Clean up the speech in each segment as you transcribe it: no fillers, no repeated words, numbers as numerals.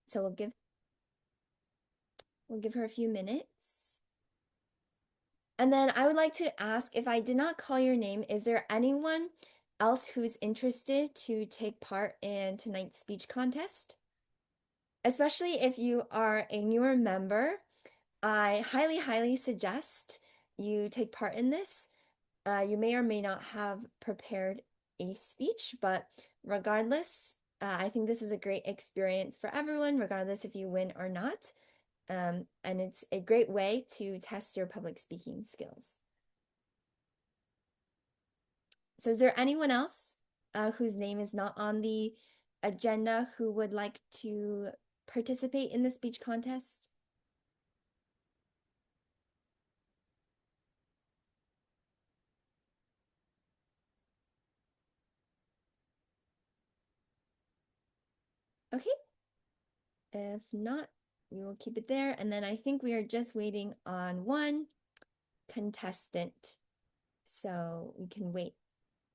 So we'll give her a few minutes. And then I would like to ask, if I did not call your name, is there anyone else who's interested to take part in tonight's speech contest? Especially if you are a newer member, I highly, highly suggest you take part in this. You may or may not have prepared a speech, but regardless, I think this is a great experience for everyone, regardless if you win or not. And it's a great way to test your public speaking skills. So is there anyone else whose name is not on the agenda who would like to participate in the speech contest? Okay, if not, we will keep it there. And then I think we are just waiting on one contestant. So we can wait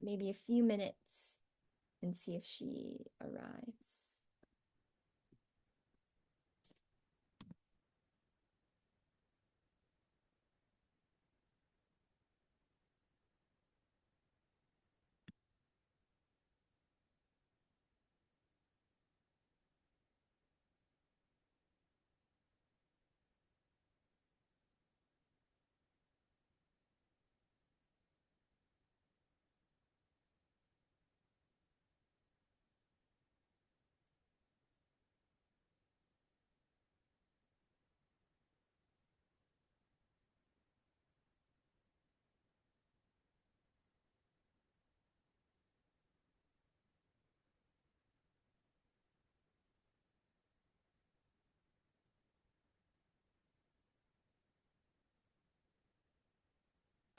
maybe a few minutes and see if she arrives.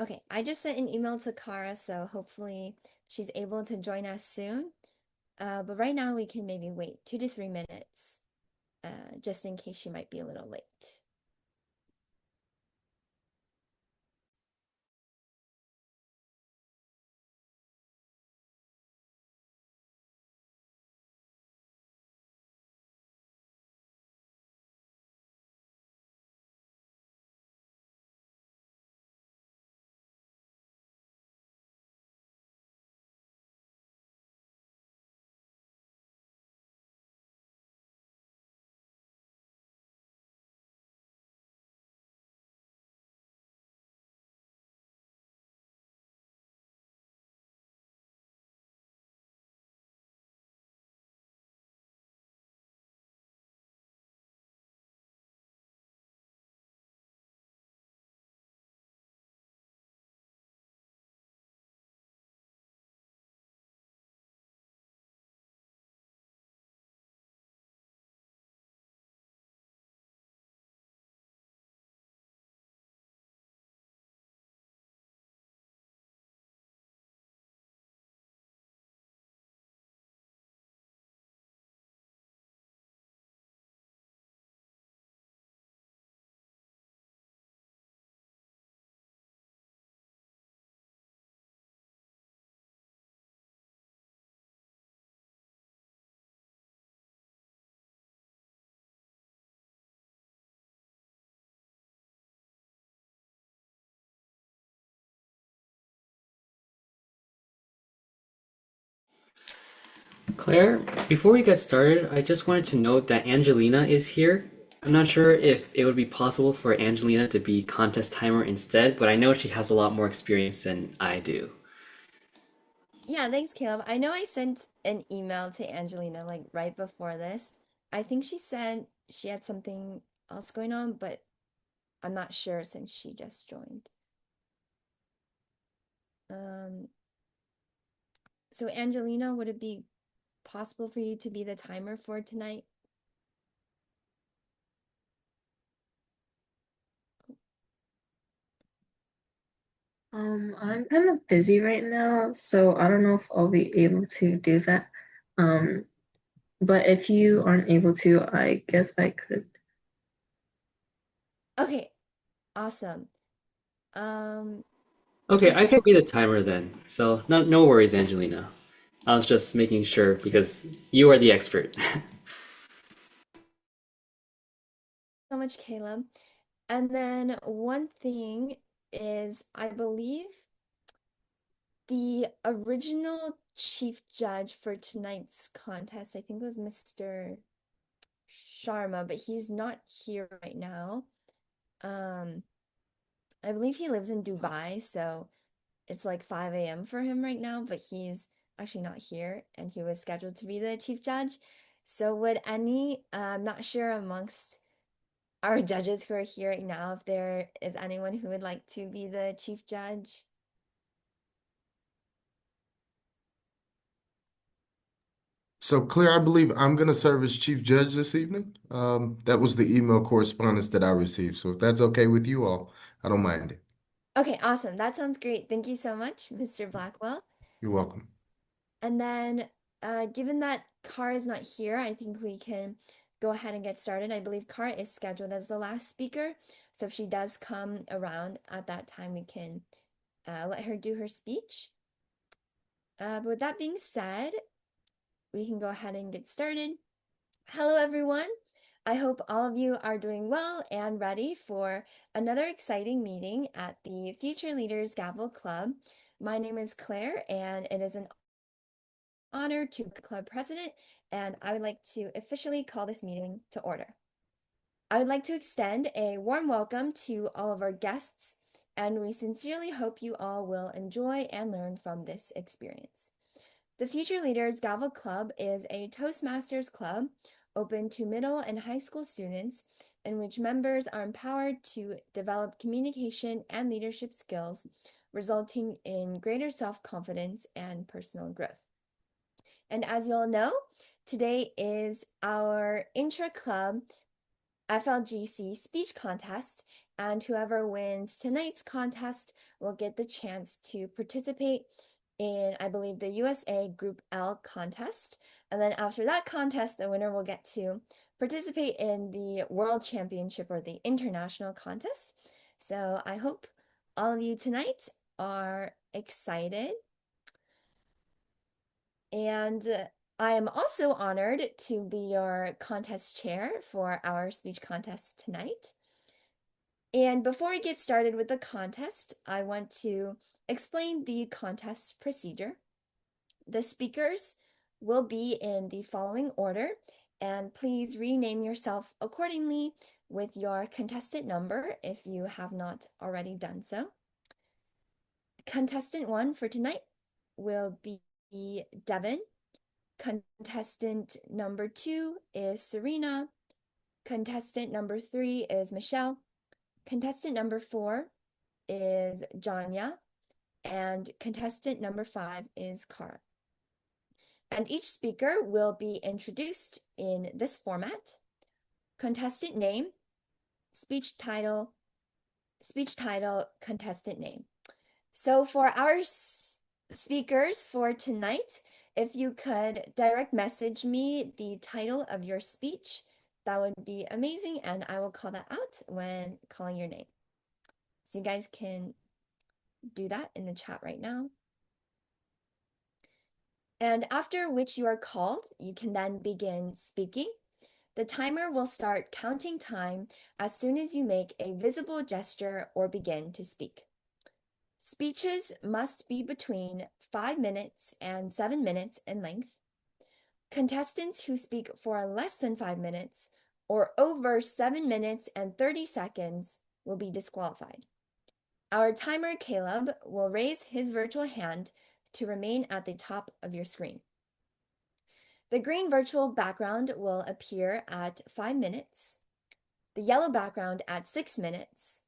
Okay, I just sent an email to Kara, so hopefully she's able to join us soon. But right now we can maybe wait 2 to 3 minutes, just in case she might be a little late. Claire, before we get started, I just wanted to note that Angelina is here. I'm not sure if it would be possible for Angelina to be contest timer instead, but I know she has a lot more experience than I do. Yeah, thanks, Caleb. I know I sent an email to Angelina like right before this. I think she said she had something else going on, but I'm not sure since she just joined. Um, so Angelina, would it be possible for you to be the timer for tonight? I'm kind of busy right now, so I don't know if I'll be able to do that. Um, but if you aren't able to, I guess I could. Okay, awesome. Um, Okay, I can be the timer then, so no worries, Angelina. I was just making sure because you are the expert. much, Caleb. And then one thing is, I believe the original chief judge for tonight's contest, I think it was Mr. Sharma, but he's not here right now. I believe he lives in Dubai, so it's like 5 a.m. for him right now, but he's actually not here and he was scheduled to be the chief judge. So would I'm not sure amongst our judges who are here right now if there is anyone who would like to be the chief judge. So, Claire, I believe I'm going to serve as chief judge this evening. That was the email correspondence that I received. So, if that's okay with you all, I don't mind it. Okay, awesome. That sounds great. Thank you so much, Mr. Blackwell. You're welcome. And then, given that Kara is not here, I think we can go ahead and get started. I believe Kara is scheduled as the last speaker. So if she does come around at that time, we can let her do her speech. But with that being said, we can go ahead and get started. Hello, everyone. I hope all of you are doing well and ready for another exciting meeting at the Future Leaders Gavel Club. My name is Claire, and it is an honor to be club president, and I would like to officially call this meeting to order. I would like to extend a warm welcome to all of our guests, and we sincerely hope you all will enjoy and learn from this experience. The Future Leaders Gavel Club is a Toastmasters club open to middle and high school students, in which members are empowered to develop communication and leadership skills, resulting in greater self-confidence and personal growth. And as you all know, today is our intra-club FLGC speech contest, and whoever wins tonight's contest will get the chance to participate in, I believe, the USA Group L contest. And then after that contest, the winner will get to participate in the World Championship or the International contest. So I hope all of you tonight are excited. And I am also honored to be your contest chair for our speech contest tonight. And before we get started with the contest, I want to explain the contest procedure. The speakers will be in the following order, and please rename yourself accordingly with your contestant number if you have not already done so. Contestant 1 for tonight will be Devin. Contestant number 2 is Serena. Contestant number 3 is Michelle. Contestant number 4 is Janya. And contestant number 5 is Cara. And each speaker will be introduced in this format: contestant name, speech title, contestant name. So for our speakers for tonight, if you could direct message me the title of your speech, that would be amazing, and I will call that out when calling your name. So you guys can do that in the chat right now. And after which you are called, you can then begin speaking. The timer will start counting time as soon as you make a visible gesture or begin to speak. Speeches must be between 5 minutes and 7 minutes in length. Contestants who speak for less than 5 minutes or over 7 minutes and 30 seconds will be disqualified. Our timer, Caleb, will raise his virtual hand to remain at the top of your screen. The green virtual background will appear at 5 minutes, the yellow background at 6 minutes,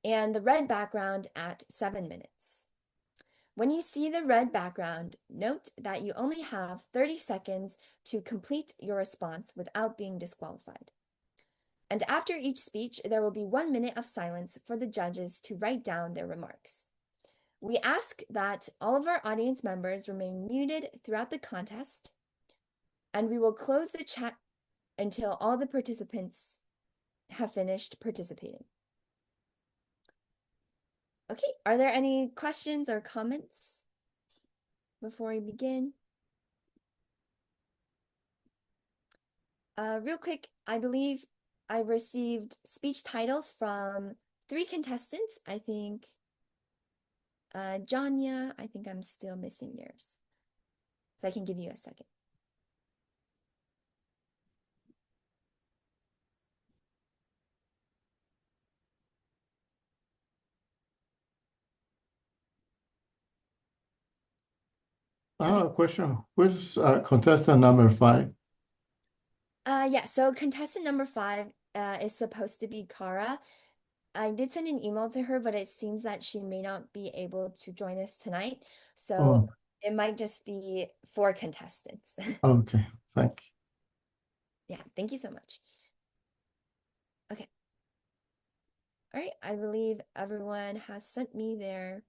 and the red background at 7 minutes. When you see the red background, note that you only have 30 seconds to complete your response without being disqualified. And after each speech, there will be 1 minute of silence for the judges to write down their remarks. We ask that all of our audience members remain muted throughout the contest, and we will close the chat until all the participants have finished participating. Okay, are there any questions or comments before we begin? Real quick, I believe I received speech titles from 3 contestants. I think Janya, I think I'm still missing yours. So I can give you a second. I have a question. Who's contestant number 5? Yeah, so contestant number 5 is supposed to be Kara. I did send an email to her, but it seems that she may not be able to join us tonight. So Oh, it might just be 4 contestants. okay. Thank you. Yeah, thank you so much. Okay. All right, I believe everyone has sent me their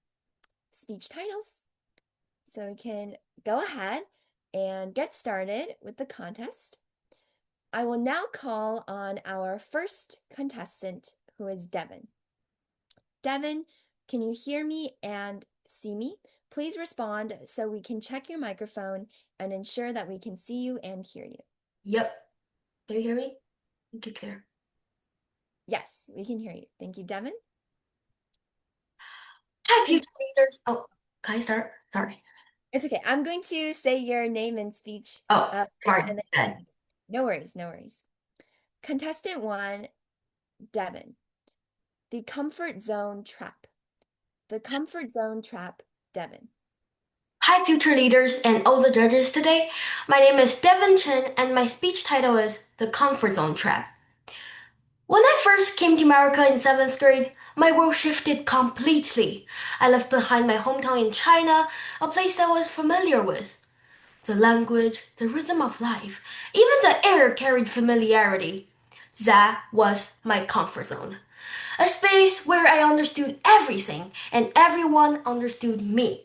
speech titles. So we can go ahead and get started with the contest. I will now call on our first contestant, who is Devin. Devin, can you hear me and see me? Please respond so we can check your microphone and ensure that we can see you and hear you. Yep. Can you hear me? Okay, clear. Yes, we can hear you. Thank you, Devin. Have you leaders? Oh, can I start? Sorry. It's okay. I'm going to say your name and speech Oh, first, sorry. and then no worries, no worries. Contestant 1, Devin. The comfort zone trap. The comfort zone trap, Devin. Hi, future leaders and all the judges today. My name is Devin Chen, and my speech title is The Comfort Zone Trap. When I first came to America in 7th grade, my world shifted completely. I left behind my hometown in China, a place I was familiar with. The language, the rhythm of life, even the air carried familiarity. That was my comfort zone. A space where I understood everything and everyone understood me.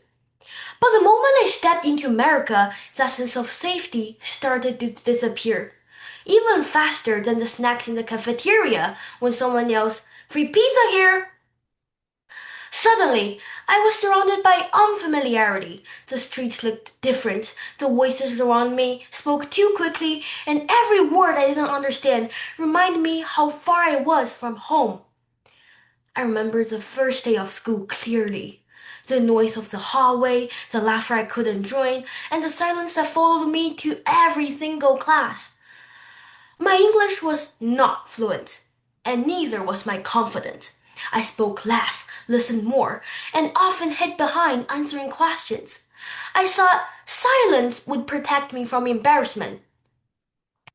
But the moment I stepped into America, that sense of safety started to disappear. Even faster than the snacks in the cafeteria when someone yells, "Free pizza here!" Suddenly, I was surrounded by unfamiliarity. The streets looked different, the voices around me spoke too quickly, and every word I didn't understand reminded me how far I was from home. I remember the first day of school clearly. The noise of the hallway, the laughter I couldn't join, and the silence that followed me to every single class. My English was not fluent, and neither was my confidence. I spoke less, listened more, and often hid behind answering questions. I thought silence would protect me from embarrassment.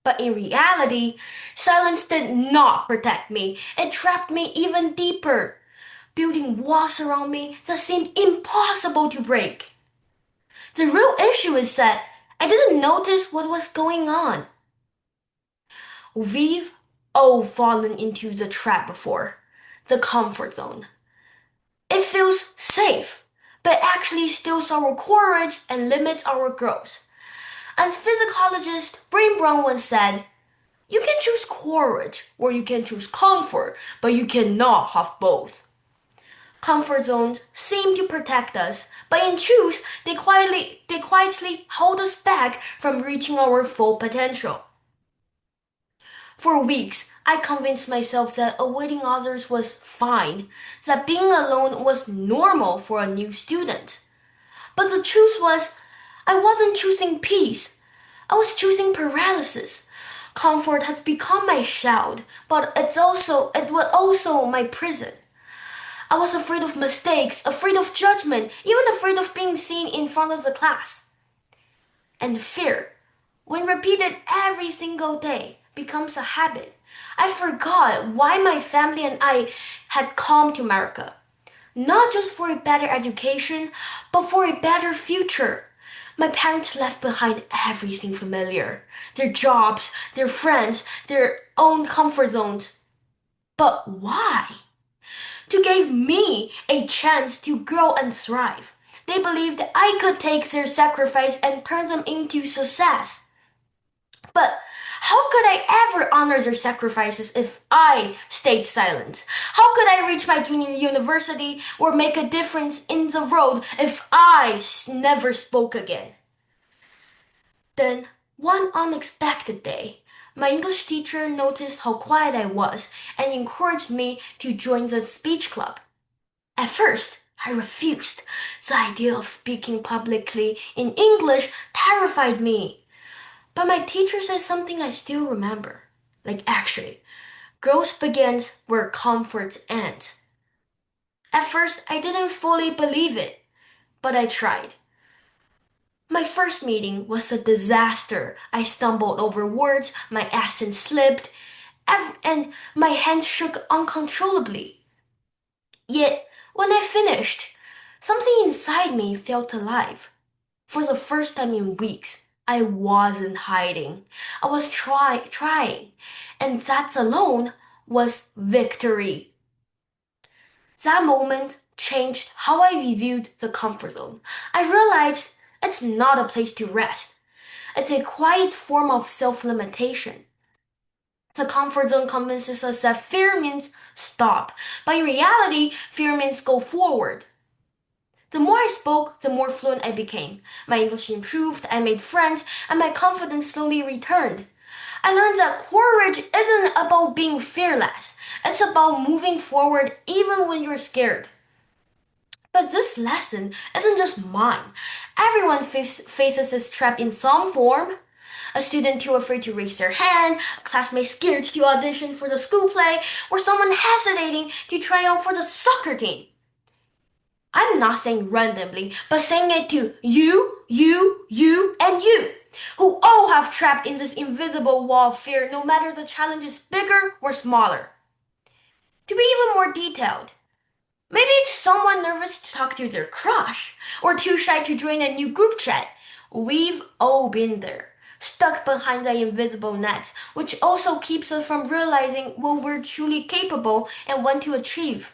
But in reality, silence did not protect me. It trapped me even deeper, building walls around me that seemed impossible to break. The real issue is that I didn't notice what was going on. We've all fallen into the trap before, the comfort zone. It feels safe, but actually steals our courage and limits our growth. As physicologist Brain Brown once said, "You can choose courage or you can choose comfort, but you cannot have both." Comfort zones seem to protect us, but in truth, they quietly hold us back from reaching our full potential. For weeks, I convinced myself that avoiding others was fine, that being alone was normal for a new student. But the truth was, I wasn't choosing peace. I was choosing paralysis. Comfort had become my shield, but it was also my prison. I was afraid of mistakes, afraid of judgment, even afraid of being seen in front of the class. And fear, when repeated every single day, becomes a habit. I forgot why my family and I had come to America. Not just for a better education, but for a better future. My parents left behind everything familiar, their jobs, their friends, their own comfort zones. But why? To give me a chance to grow and thrive. They believed I could take their sacrifice and turn them into success. But how could I ever honor their sacrifices if I stayed silent? How could I reach my junior university or make a difference in the world if I never spoke again? Then, one unexpected day, My English teacher noticed how quiet I was and encouraged me to join the speech club. At first, I refused. The idea of speaking publicly in English terrified me. But my teacher said something I still remember. Actually, growth begins where comfort ends. At first, I didn't fully believe it, but I tried. My first meeting was a disaster. I stumbled over words, my accent slipped, and my hands shook uncontrollably. Yet, when I finished, something inside me felt alive. For the first time in weeks, I wasn't hiding. I was trying, and that alone was victory. That moment changed how I viewed the comfort zone. I realized it's not a place to rest. It's a quiet form of self-limitation. The comfort zone convinces us that fear means stop, but in reality, fear means go forward. The more I spoke, the more fluent I became. My English improved, I made friends, and my confidence slowly returned. I learned that courage isn't about being fearless, it's about moving forward even when you're scared. But this lesson isn't just mine. Everyone faces this trap in some form. A student too afraid to raise their hand, a classmate scared to audition for the school play, or someone hesitating to try out for the soccer team. I'm not saying randomly, but saying it to you, and you, who all have trapped in this invisible wall of fear, no matter the challenge is bigger or smaller. To be even more detailed, maybe it's someone nervous to talk to their crush, or too shy to join a new group chat. We've all been there, stuck behind the invisible net, which also keeps us from realizing what we're truly capable and want to achieve.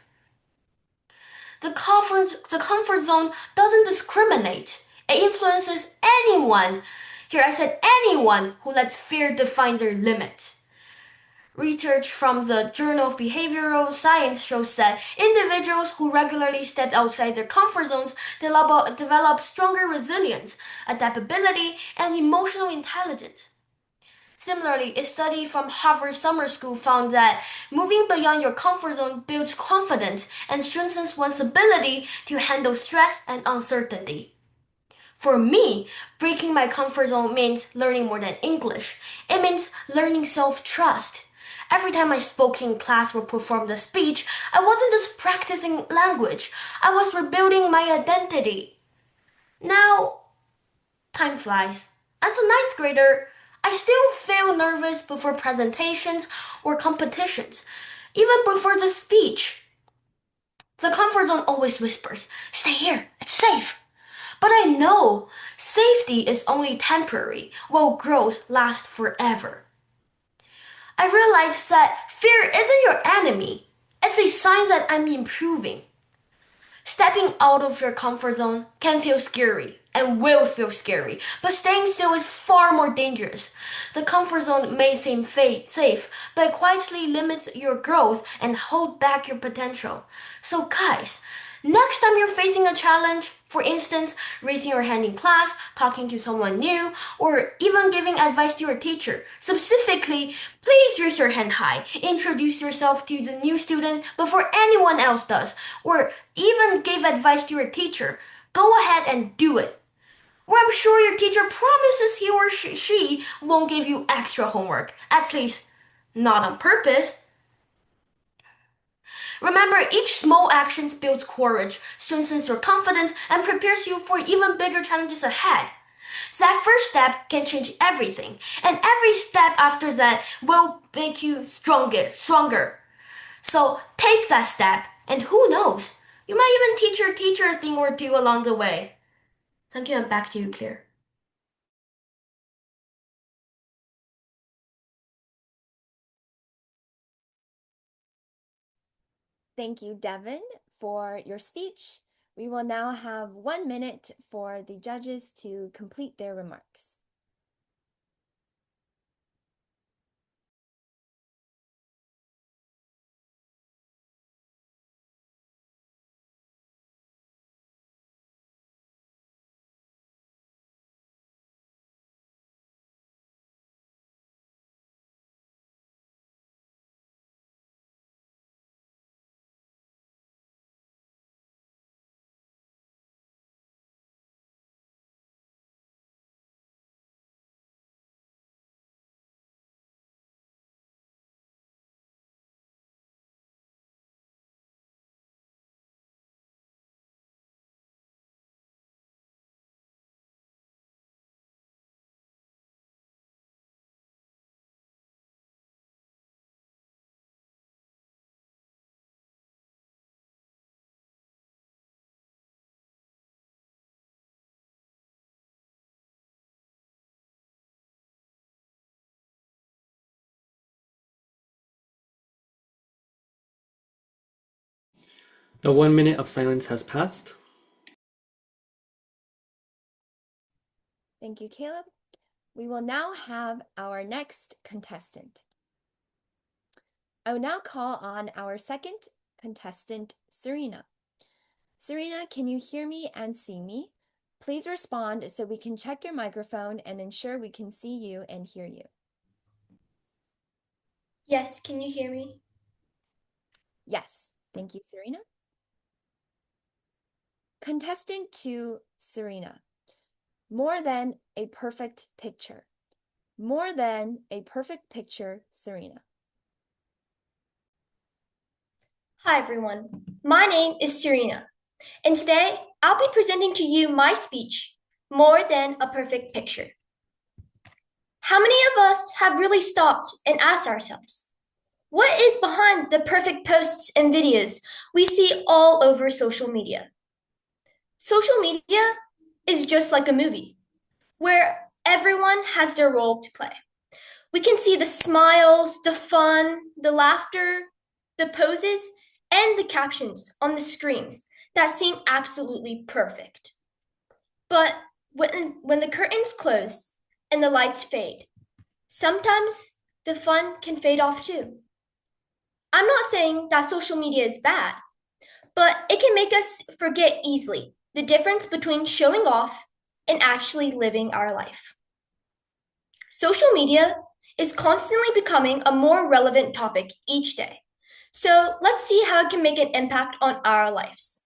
The comfort zone doesn't discriminate. It influences anyone. Here I said anyone who lets fear define their limits. Research from the Journal of Behavioral Science shows that individuals who regularly step outside their comfort zones develop stronger resilience, adaptability, and emotional intelligence. Similarly, a study from Harvard Summer School found that moving beyond your comfort zone builds confidence and strengthens one's ability to handle stress and uncertainty. For me, breaking my comfort zone means learning more than English. It means learning self-trust. Every time I spoke in class or performed a speech, I wasn't just practicing language, I was rebuilding my identity. Now, time flies. As a ninth grader, I still feel nervous before presentations or competitions, even before the speech. The comfort zone always whispers, stay here, it's safe. But I know safety is only temporary, while growth lasts forever. I realized that fear isn't your enemy, it's a sign that I'm improving. Stepping out of your comfort zone can feel scary and will feel scary, but staying still is far more dangerous. The comfort zone may seem safe, but it quietly limits your growth and hold back your potential. So guys, next time you're facing a challenge, for instance, raising your hand in class, talking to someone new, or even giving advice to your teacher, specifically, please raise your hand high. Introduce yourself to the new student before anyone else does, or even give advice to your teacher. Go ahead and do it. Or I'm sure your teacher promises he or she won't give you extra homework, at least not on purpose. Remember, each small action builds courage, strengthens your confidence, and prepares you for even bigger challenges ahead. That first step can change everything, and every step after that will make you stronger. So take that step, and who knows, you might even teach your teacher a thing or two along the way. Thank you, and back to you, Claire. Thank you, Devin, for your speech. We will now have 1 minute for the judges to complete their remarks. The 1 minute of silence has passed. Thank you, Caleb. We will now have our next contestant. I will now call on our second contestant, Serena. Serena, can you hear me and see me? Please respond so we can check your microphone and ensure we can see you and hear you. Yes, can you hear me? Yes, thank you, Serena. Contestant 2, Serena. More than a perfect picture. More than a perfect picture, Serena. Hi everyone, my name is Serena, and today I'll be presenting to you my speech, More Than a Perfect Picture. How many of us have really stopped and asked ourselves, what is behind the perfect posts and videos we see all over social media? Social media is just like a movie, where everyone has their role to play. We can see the smiles, the fun, the laughter, the poses, and the captions on the screens that seem absolutely perfect. But when the curtains close and the lights fade, sometimes the fun can fade off too. I'm not saying that social media is bad, but it can make us forget easily the difference between showing off and actually living our life. Social media is constantly becoming a more relevant topic each day. So let's see how it can make an impact on our lives.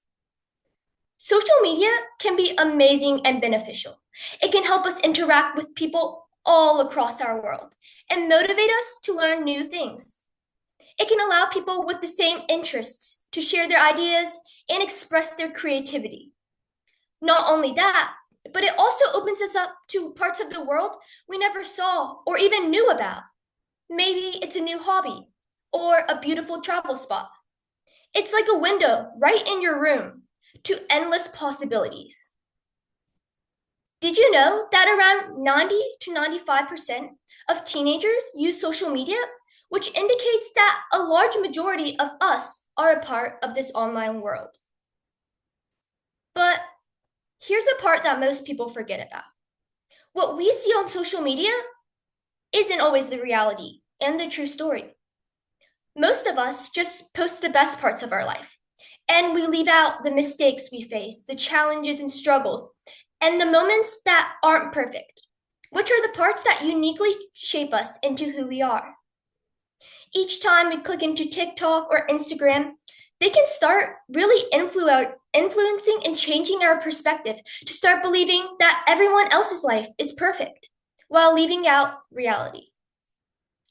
Social media can be amazing and beneficial. It can help us interact with people all across our world and motivate us to learn new things. It can allow people with the same interests to share their ideas and express their creativity. Not only that, but it also opens us up to parts of the world we never saw or even knew about. Maybe it's a new hobby or a beautiful travel spot. It's like a window right in your room to endless possibilities. Did you know that around 90 to 95% of teenagers use social media, which indicates that a large majority of us are a part of this online world? But here's the part that most people forget about. What we see on social media isn't always the reality and the true story. Most of us just post the best parts of our life, and we leave out the mistakes we face, the challenges and struggles, and the moments that aren't perfect, which are the parts that uniquely shape us into who we are. Each time we click into TikTok or Instagram, they can start really influencing and changing our perspective to start believing that everyone else's life is perfect while leaving out reality.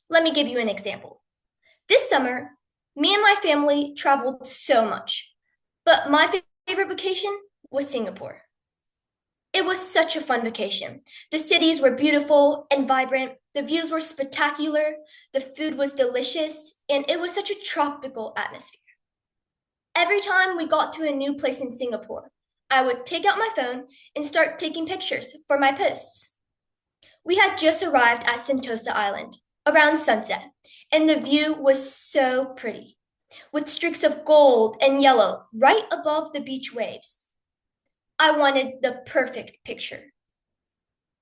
Let me give you an example. This summer, me and my family traveled so much, but my favorite vacation was Singapore. It was such a fun vacation. The cities were beautiful and vibrant, the views were spectacular, the food was delicious, and it was such a tropical atmosphere. Every time we got to a new place in Singapore, I would take out my phone and start taking pictures for my posts. We had just arrived at Sentosa Island around sunset, and the view was so pretty, with streaks of gold and yellow right above the beach waves. I wanted the perfect picture,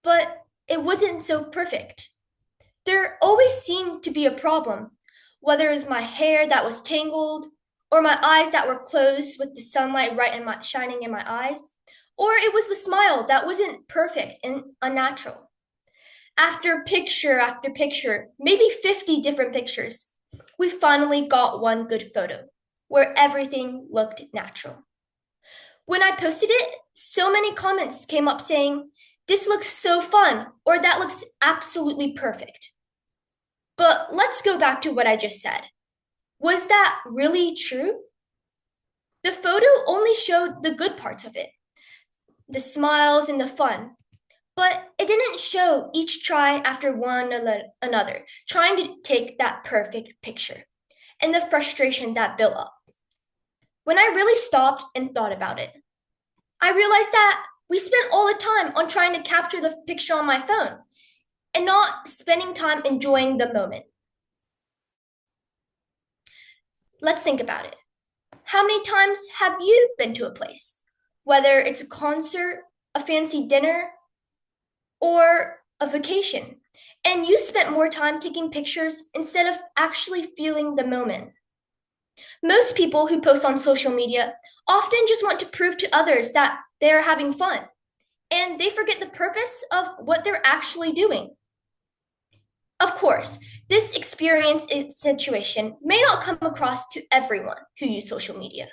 but it wasn't so perfect. There always seemed to be a problem, whether it was my hair that was tangled, or my eyes that were closed with the sunlight shining in my eyes, or it was the smile that wasn't perfect and unnatural. After picture, maybe 50 different pictures, we finally got one good photo where everything looked natural. When I posted it, so many comments came up saying, "This looks so fun," or "That looks absolutely perfect." But let's go back to what I just said. Was that really true? The photo only showed the good parts of it, the smiles and the fun, but it didn't show each try after one another, trying to take that perfect picture, and the frustration that built up. When I really stopped and thought about it, I realized that we spent all the time on trying to capture the picture on my phone and not spending time enjoying the moment. Let's think about it. How many times have you been to a place? Whether it's a concert, a fancy dinner, or a vacation, and you spent more time taking pictures instead of actually feeling the moment. Most people who post on social media often just want to prove to others that they're having fun, and they forget the purpose of what they're actually doing. Of course, this experience situation may not come across to everyone who use social media,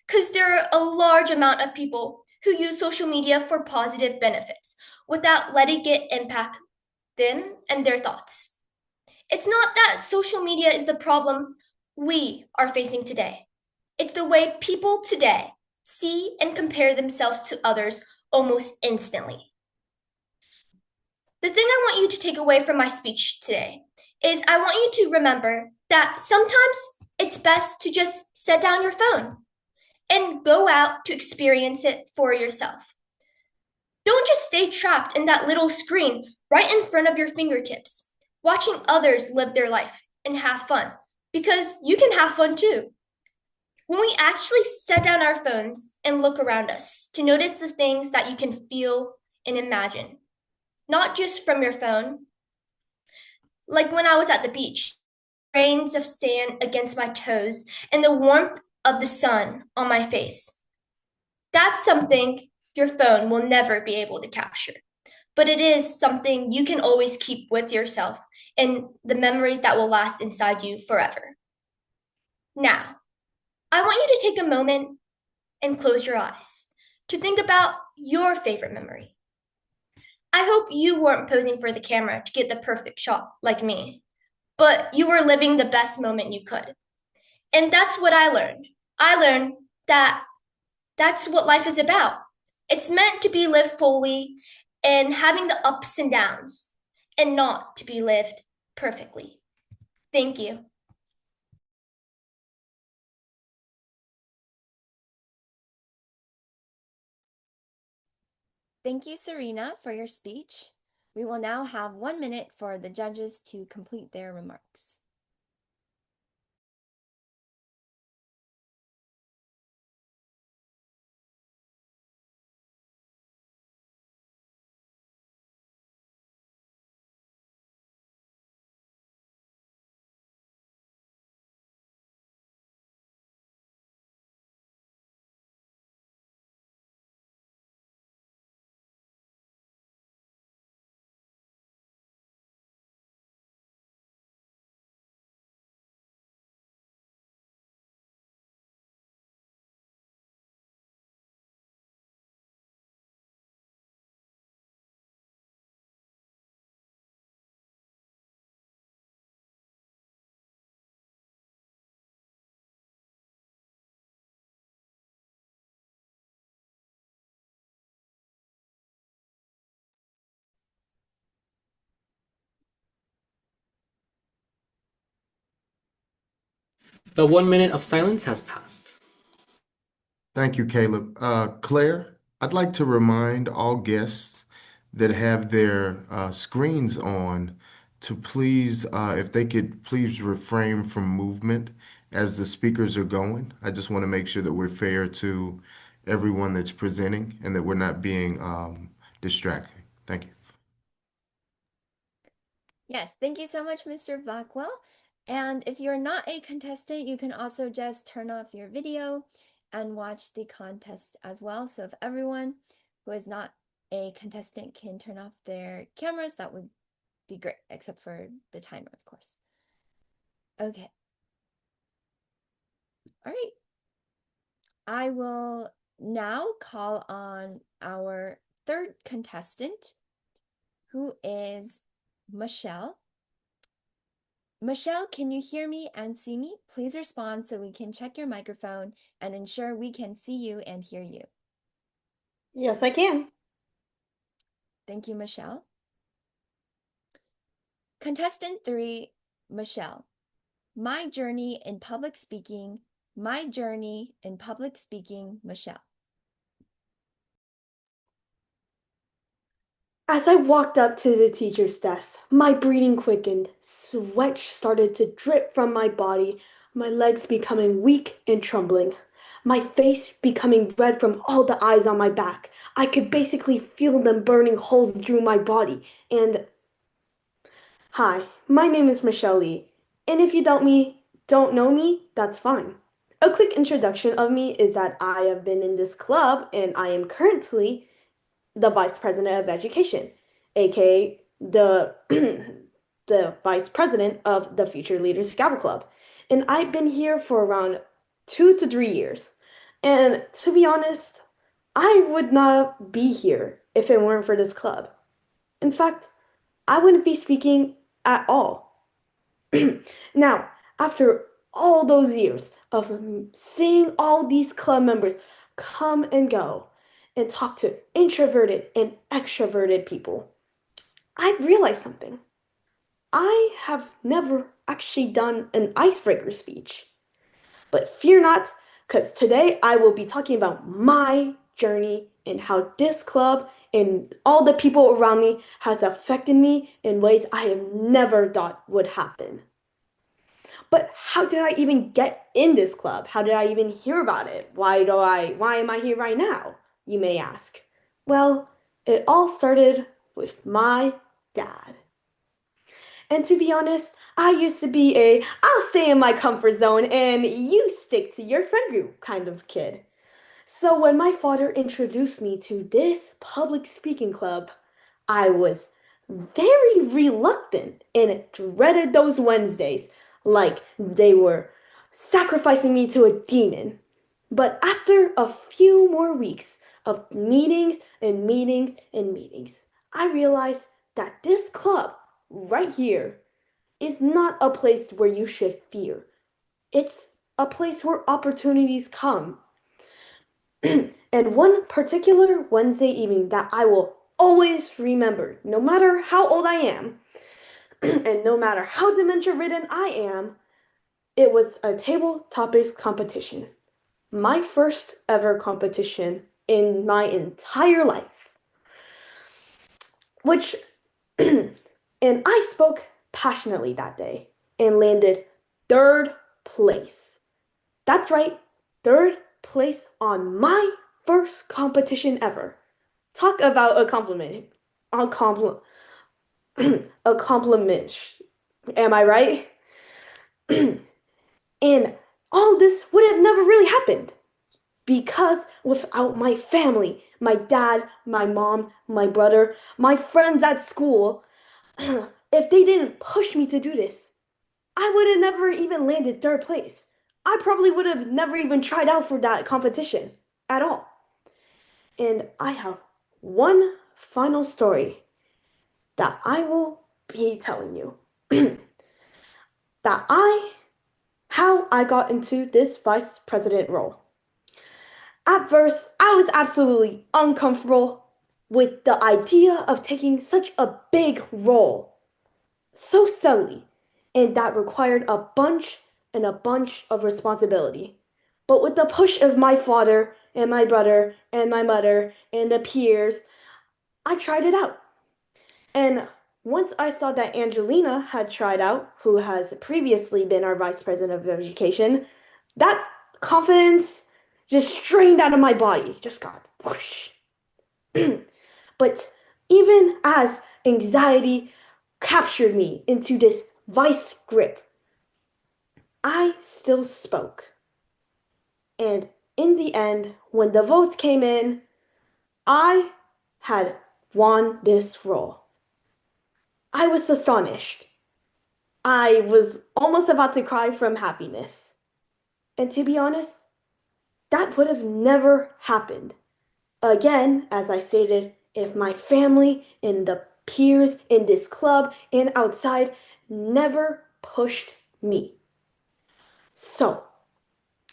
because there are a large amount of people who use social media for positive benefits without letting it impact them and their thoughts. It's not that social media is the problem we are facing today. It's the way people today see and compare themselves to others almost instantly. The thing I want you to take away from my speech today is I want you to remember that sometimes it's best to just set down your phone and go out to experience it for yourself. Don't just stay trapped in that little screen right in front of your fingertips, watching others live their life and have fun, because you can have fun too. When we actually set down our phones and look around us to notice the things that you can feel and imagine, not just from your phone. Like when I was at the beach, grains of sand against my toes and the warmth of the sun on my face. That's something your phone will never be able to capture, but it is something you can always keep with yourself and the memories that will last inside you forever. Now, I want you to take a moment and close your eyes to think about your favorite memory. I hope you weren't posing for the camera to get the perfect shot like me, but you were living the best moment you could. And that's what I learned. I learned that that's what life is about. It's meant to be lived fully and having the ups and downs, and not to be lived perfectly. Thank you. Thank you, Serena, for your speech. We will now have 1 minute for the judges to complete their remarks. The 1 minute of silence has passed. Thank you, Caleb. Claire, I'd like to remind all guests that have their screens on to please, if they could please refrain from movement as the speakers are going. I just want to make sure that we're fair to everyone that's presenting and that we're not being distracting. Thank you. Yes, thank you so much, Mr. Blackwell. And if you're not a contestant, you can also just turn off your video and watch the contest as well. So if everyone who is not a contestant can turn off their cameras, that would be great, except for the timer, of course. Okay. All right. I will now call on our third contestant, who is Michelle. Michelle, can you hear me and see me? Please respond so we can check your microphone and ensure we can see you and hear you. Yes, I can. Thank you, Michelle. Contestant 3, Michelle. My journey in public speaking. My journey in public speaking, Michelle. As I walked up to the teacher's desk, my breathing quickened. Sweat started to drip from my body, my legs becoming weak and trembling. my face becoming red from all the eyes on my back. I could basically feel them burning holes through my body. And hi, my name is Michelle Lee. And if you don't know me, that's fine. A quick introduction of me is that I have been in this club and I am currently the Vice President of Education, aka the the Vice President of the Future Leaders Scabble Club. And I've been here for around 2 to 3 years. And to be honest, I would not be here if it weren't for this club. In fact, I wouldn't be speaking at all. Now, after all those years of seeing all these club members come and go and talk to introverted and extroverted people, I realized something. I have never actually done an icebreaker speech. But fear not, because today I will be talking about my journey and how this club and all the people around me has affected me in ways I have never thought would happen. But how did I even get in this club? How did I even hear about it? Why am I here right now? You may ask. Well, it all started with my dad. And to be honest, I used to be I'll stay in my comfort zone and you stick to your friend group kind of kid. So when my father introduced me to this public speaking club, I was very reluctant and dreaded those Wednesdays like they were sacrificing me to a demon. But after a few more weeks of meetings and meetings and meetings, I realized that this club right here is not a place where you should fear. It's a place where opportunities come. And one particular Wednesday evening that I will always remember, no matter how old I am, and no matter how dementia ridden I am, it was a table topics competition. My first ever competition in my entire life. And I spoke passionately that day and landed third place. That's right, third place on my first competition ever. Talk about a compliment. A compliment. A compliment. Am I right? And all this would have never really happened because without my family, my dad, my mom, my brother, my friends at school, if they didn't push me to do this, I would have never even landed third place. I probably would have never even tried out for that competition at all. And I have one final story that I will be telling you. How I got into this vice president role. At first, I was absolutely uncomfortable with the idea of taking such a big role so subtly, and that required a bunch of responsibility. But with the push of my father and my brother and my mother and the peers, I tried it out. And once I saw that Angelina had tried out, who has previously been our vice president of education, that confidence just drained out of my body, just got whoosh. But even as anxiety captured me into this vice grip, I still spoke. And in the end, when the votes came in, I had won this role. I was astonished. I was almost about to cry from happiness. And to be honest, that would have never happened. Again, as I stated, if my family and the peers in this club and outside never pushed me. So,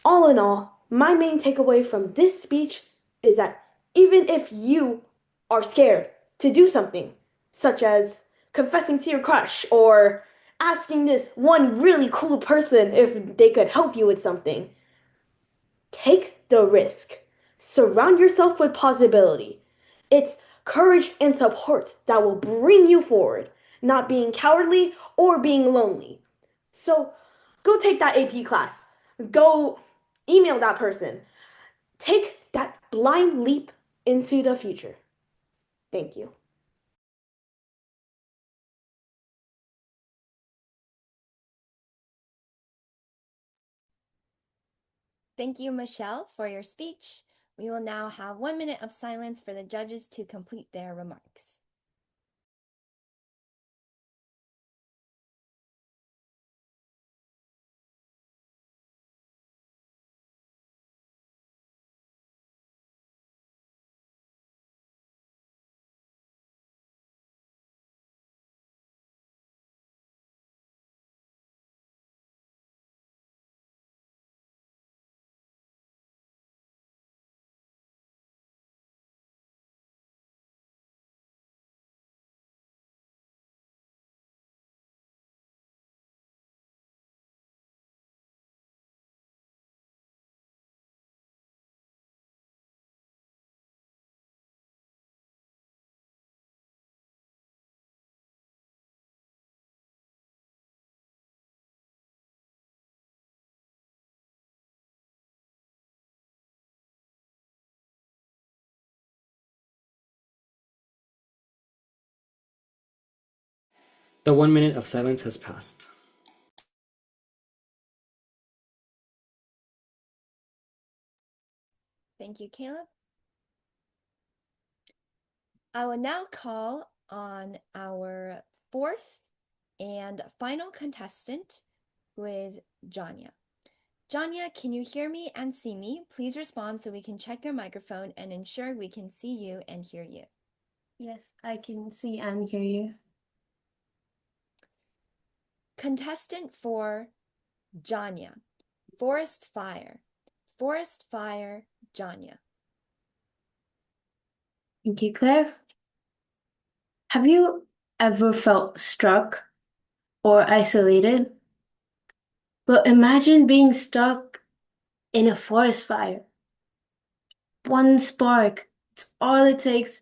all in all, my main takeaway from this speech is that even if you are scared to do something, such as confessing to your crush or asking this one really cool person if they could help you with something, take the risk. Surround yourself with possibility. It's courage and support that will bring you forward, not being cowardly or being lonely. So go take that AP class. Go email that person. Take that blind leap into the future. Thank you. Thank you, Michelle, for your speech. We will now have 1 minute of silence for the judges to complete their remarks. The 1 minute of silence has passed. Thank you, Caleb. I will now call on our fourth and final contestant, who is Janya. Janya, can you hear me and see me? Please respond so we can check your microphone and ensure we can see you and hear you. Yes, I can see and hear you. Contestant 4, Janya. Forest Fire. Forest Fire, Janya. Thank you, Claire. Have you ever felt struck or isolated? But imagine being stuck in a forest fire. One spark, it's all it takes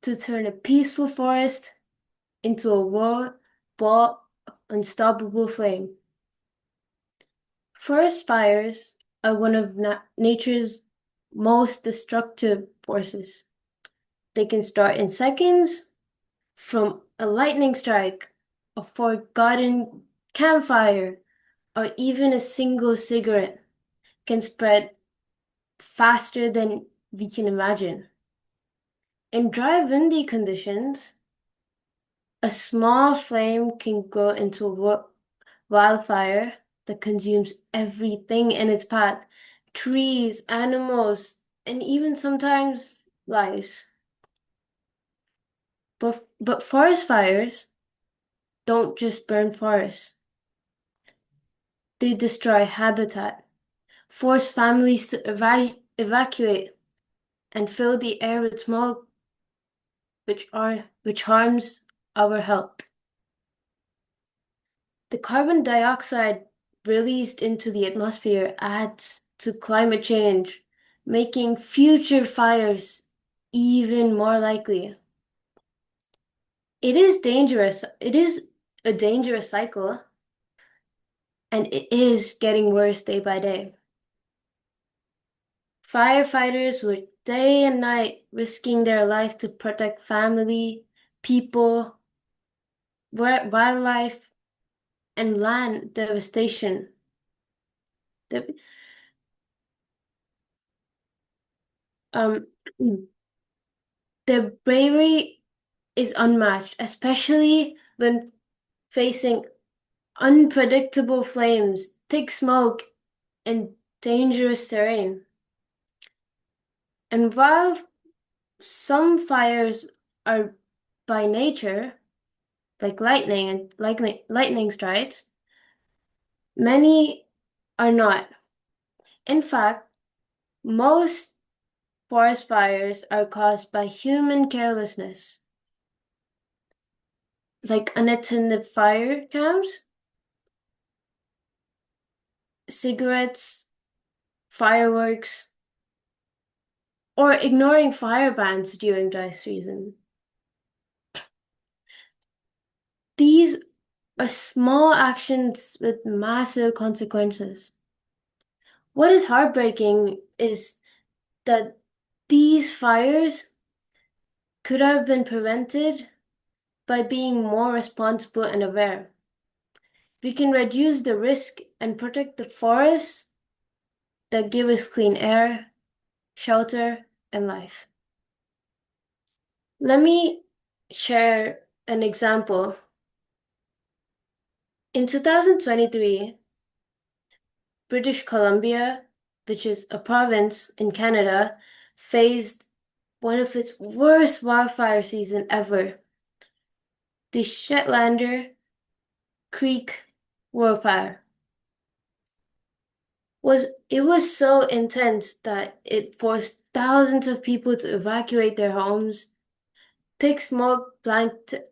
to turn a peaceful forest into a ball of unstoppable flame. Forest fires are one of nature's most destructive forces. They can start in seconds, from a lightning strike, a forgotten campfire, or even a single cigarette can spread faster than we can imagine. In dry, windy conditions, a small flame can grow into a wildfire that consumes everything in its path, trees, animals, and even sometimes lives. But forest fires don't just burn forests. They destroy habitat, force families to evacuate, and fill the air with smoke, which harms our health. The carbon dioxide released into the atmosphere adds to climate change, making future fires even more likely. It is dangerous. It is a dangerous cycle, and it is getting worse day by day. Firefighters work day and night, risking their life to protect family, people, wildlife, and land devastation. Um, their bravery is unmatched, especially when facing unpredictable flames, thick smoke, and dangerous terrain. And while some fires are by nature, like lightning strikes, many are not. In fact, most forest fires are caused by human carelessness, like unattended fire camps, cigarettes, fireworks, or ignoring fire bans during dry season. These are small actions with massive consequences. What is heartbreaking is that these fires could have been prevented by being more responsible and aware. We can reduce the risk and protect the forests that give us clean air, shelter, and life. Let me share an example. In 2023, British Columbia, which is a province in Canada, faced one of its worst wildfire seasons ever. The Shetlander Creek wildfire. It was so intense that it forced thousands of people to evacuate their homes. Thick smoke blanketed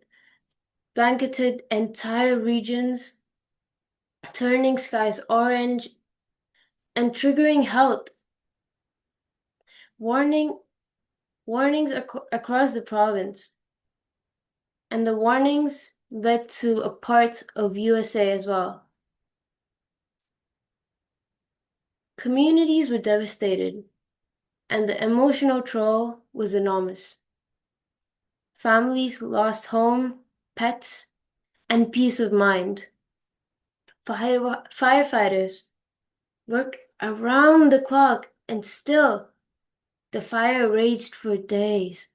entire regions, turning skies orange and triggering health warnings across the province. And the warnings led to a part of USA as well. Communities were devastated, and the emotional toll was enormous. Families lost home, pets, and peace of mind. Firefighters worked around the clock, and still the fire raged for days.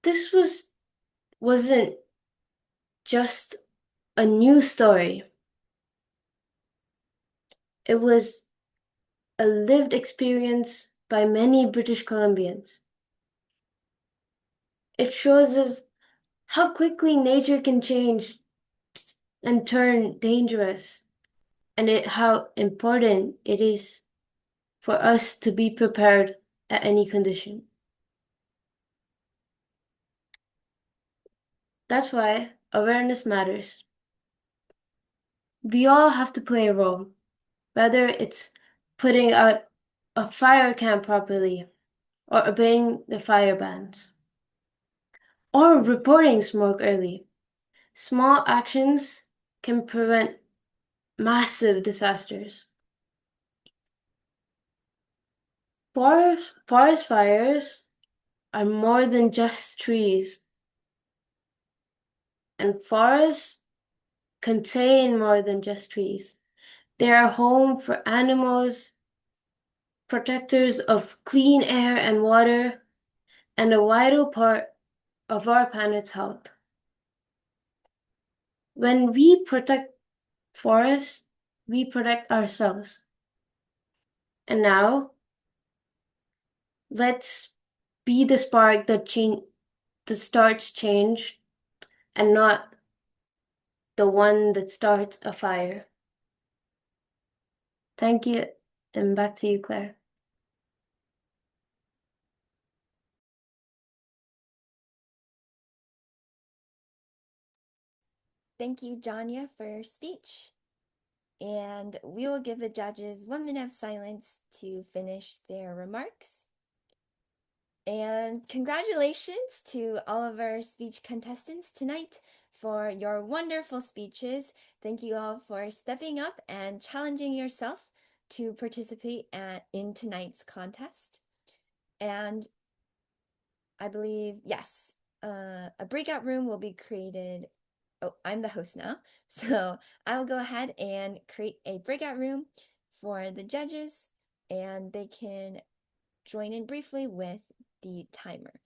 This wasn't just a news story. It was a lived experience by many British Columbians. It shows us how quickly nature can change and turn dangerous, and how important it is for us to be prepared at any condition. That's why awareness matters. We all have to play a role, whether it's putting out a fire camp properly, or obeying the fire bans, or reporting smoke early. Small actions can prevent massive disasters. Forest fires are more than just trees, and forests contain more than just trees. They are home for animals, protectors of clean air and water, and a vital part of our planet's health. When we protect forests, we protect ourselves. And now, let's be the spark that starts change, and not the one that starts a fire. Thank you, and back to you, Claire. Thank you, Janya, for your speech. And we will give the judges 1 minute of silence to finish their remarks. And congratulations to all of our speech contestants tonight for your wonderful speeches. Thank you all for stepping up and challenging yourself to participate in tonight's contest. And I believe, yes, a breakout room will be created. Oh, I'm the host now, so I'll go ahead and create a breakout room for the judges, and they can join in briefly with the timer.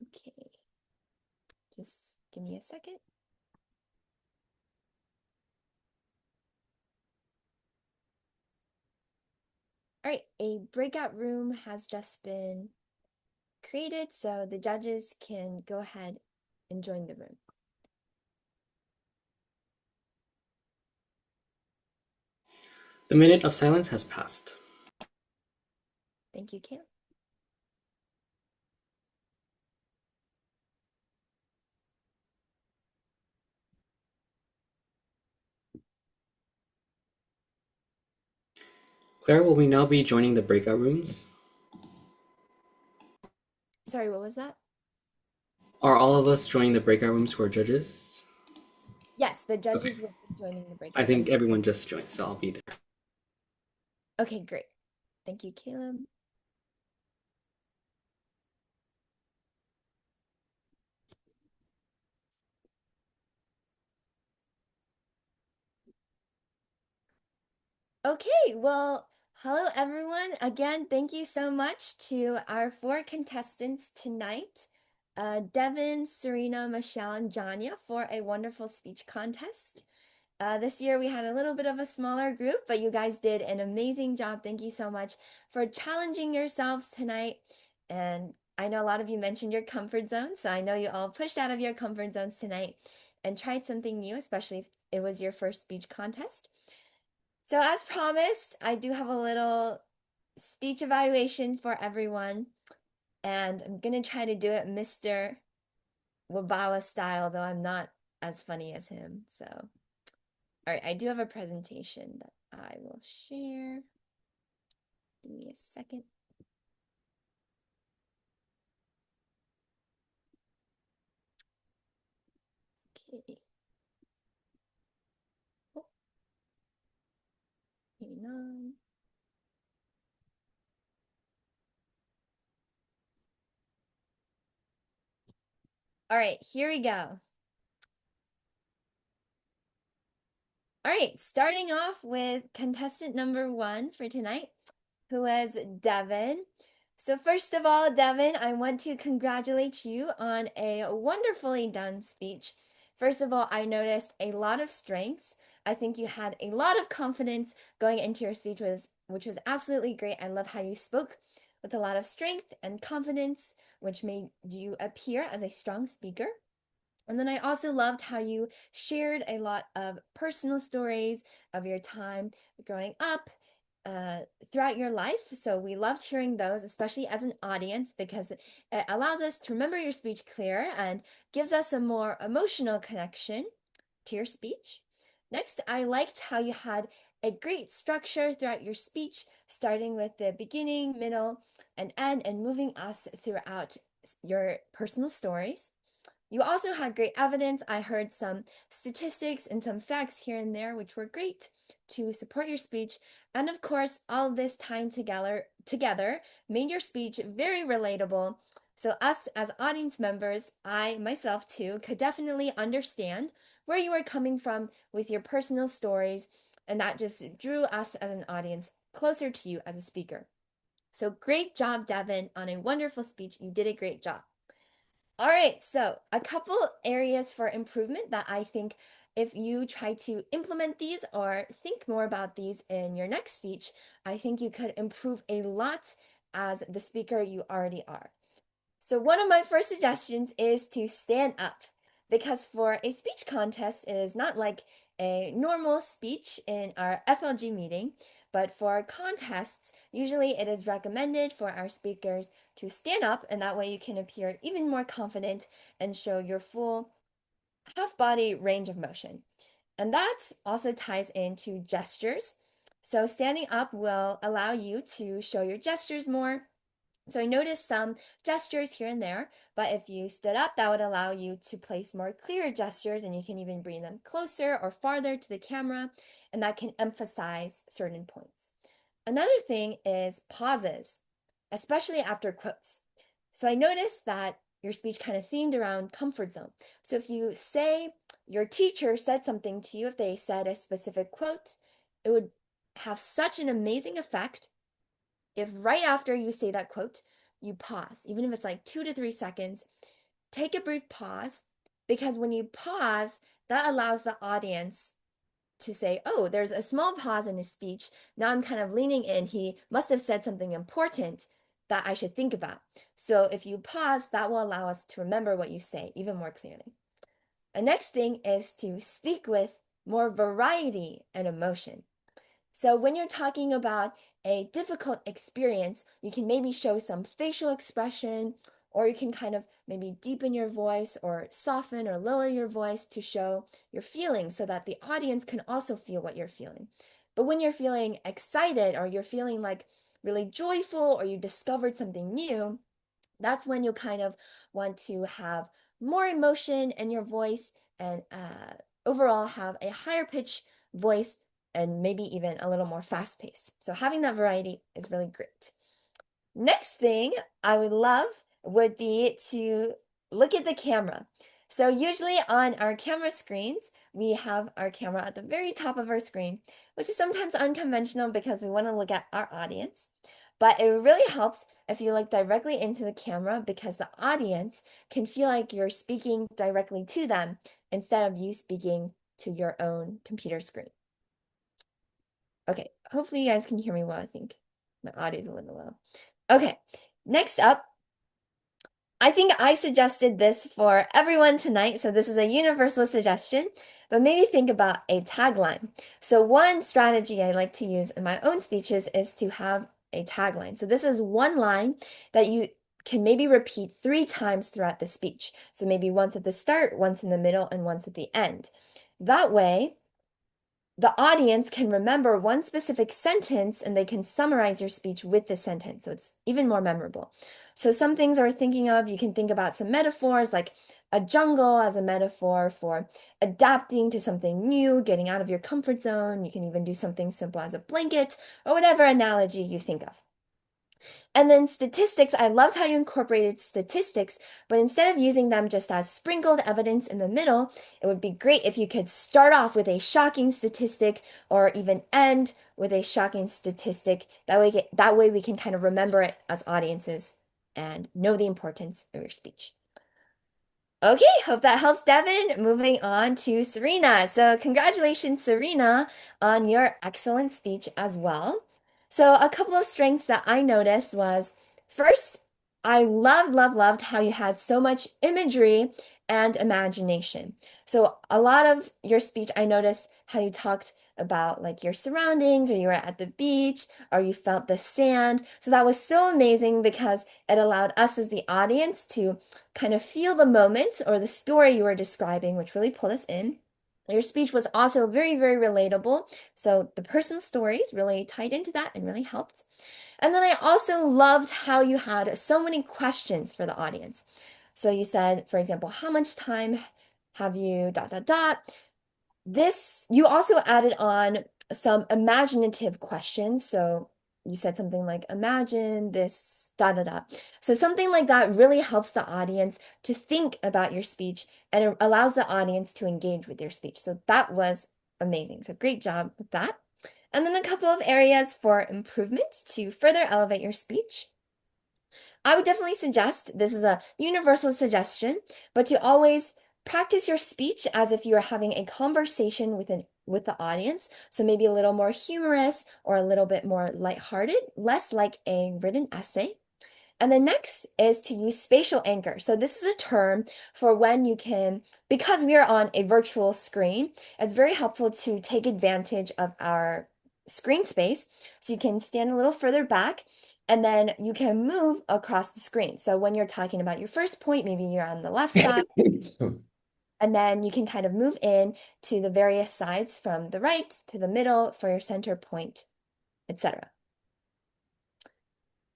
Okay, just give me a second. All right, a breakout room has just been created, so the judges can go ahead and join the room. The minute of silence has passed. Thank you, Kayla. Claire, will we now be joining the breakout rooms? Sorry, what was that? Are all of us joining the breakout rooms who are judges? Yes, the Okay. judges will be joining the I breakout think room. everyone just joined, so I'll be there. Okay, great. Thank you, Caleb. Okay, well, hello everyone. Again, thank you so much to our 4 contestants tonight, Devin, Serena, Michelle, and Janya for a wonderful speech contest. This year we had a little bit of a smaller group, but you guys did an amazing job. Thank you so much for challenging yourselves tonight. And I know a lot of you mentioned your comfort zones, so I know you all pushed out of your comfort zones tonight and tried something new, especially if it was your first speech contest. So as promised, I do have a little speech evaluation for everyone, and I'm gonna try to do it Mr. Wabawa style, though I'm not as funny as him. So, all right, I do have a presentation that I will share. Give me a second. Okay. Oh, hang on. All right, here we go. All right, starting off with contestant number 1 for tonight, who is Devin. So first of all, Devin, I want to congratulate you on a wonderfully done speech. First of all, I noticed a lot of strengths. I think you had a lot of confidence going into your speech, which was absolutely great. I love how you spoke with a lot of strength and confidence, which made you appear as a strong speaker. And then I also loved how you shared a lot of personal stories of your time growing up, throughout your life. So we loved hearing those, especially as an audience, because it allows us to remember your speech clearer and gives us a more emotional connection to your speech. Next, I liked how you had a great structure throughout your speech, starting with the beginning, middle, and end, and moving us throughout your personal stories. You also had great evidence. I heard some statistics and some facts here and there, which were great to support your speech. And of course, all this time together made your speech very relatable. So us as audience members, I myself too, could definitely understand where you were coming from with your personal stories. And that just drew us as an audience closer to you as a speaker. So great job, Devin, on a wonderful speech. You did a great job. All right, so a couple areas for improvement that I think if you try to implement these or think more about these in your next speech, I think you could improve a lot as the speaker you already are. So one of my first suggestions is to stand up, because for a speech contest, it is not like a normal speech in our FLG meeting, but for contests, usually it is recommended for our speakers to stand up, and that way you can appear even more confident and show your full half body range of motion. And that also ties into gestures. So standing up will allow you to show your gestures more. So I noticed some gestures here and there, but if you stood up, that would allow you to place more clear gestures, and you can even bring them closer or farther to the camera, and that can emphasize certain points. Another thing is pauses, especially after quotes. So I noticed that your speech kind of themed around comfort zone. So if you say your teacher said something to you, if they said a specific quote, it would have such an amazing effect if right after you say that quote, you pause, even if it's like 2 to 3 seconds, take a brief pause, because when you pause, that allows the audience to say, oh, there's a small pause in his speech. Now I'm kind of leaning in. He must have said something important that I should think about. So if you pause, that will allow us to remember what you say even more clearly. The next thing is to speak with more variety and emotion. So when you're talking about a difficult experience, you can maybe show some facial expression, or you can kind of maybe deepen your voice or soften or lower your voice to show your feelings so that the audience can also feel what you're feeling. But when you're feeling excited, or you're feeling like really joyful, or you discovered something new, that's when you kind of want to have more emotion in your voice and overall have a higher pitch voice and maybe even a little more fast paced. So having that variety is really great. Next thing I would love would be to look at the camera. So usually on our camera screens, we have our camera at the very top of our screen, which is sometimes unconventional because we want to look at our audience. But it really helps if you look directly into the camera because the audience can feel like you're speaking directly to them instead of you speaking to your own computer screen. Okay, hopefully you guys can hear me well. I think my audio is a little low. Okay, next up, I think I suggested this for everyone tonight, so this is a universal suggestion, but maybe think about a tagline. So one strategy I like to use in my own speeches is to have a tagline. So this is one line that you can maybe repeat 3 times throughout the speech. So maybe once at the start, once in the middle, and once at the end. That way, the audience can remember one specific sentence and they can summarize your speech with the sentence. So it's even more memorable. So some things I was thinking of, you can think about some metaphors like a jungle as a metaphor for adapting to something new, getting out of your comfort zone. You can even do something simple as a blanket or whatever analogy you think of. And then statistics, I loved how you incorporated statistics, but instead of using them just as sprinkled evidence in the middle, it would be great if you could start off with a shocking statistic or even end with a shocking statistic. That way we can kind of remember it as audiences and know the importance of your speech. Okay, hope that helps, Devin. Moving on to Serena. So congratulations, Serena, on your excellent speech as well. So a couple of strengths that I noticed was, first, I loved how you had so much imagery and imagination. So a lot of your speech, I noticed how you talked about like your surroundings, or you were at the beach, or you felt the sand. So that was so amazing because it allowed us as the audience to kind of feel the moment or the story you were describing, which really pulled us in. Your speech was also very relatable. So the personal stories really tied into that and really helped. And then I also loved how you had so many questions for the audience. So you said, for example, how much time have you ... This, you also added on some imaginative questions. So you said something like, imagine this ... So something like that really helps the audience to think about your speech and it allows the audience to engage with your speech. So that was amazing. So great job with that. And then a couple of areas for improvement to further elevate your speech. I would definitely suggest, this is a universal suggestion, but to always practice your speech as if you are having a conversation with the audience. So maybe a little more humorous or a little bit more lighthearted, less like a written essay. And the next is to use spatial anchor. So this is a term for when you can, because we are on a virtual screen, it's very helpful to take advantage of our screen space. So you can stand a little further back and then you can move across the screen. So when you're talking about your first point, maybe you're on the left side, and then you can kind of move in to the various sides from the right to the middle for your center point, etc.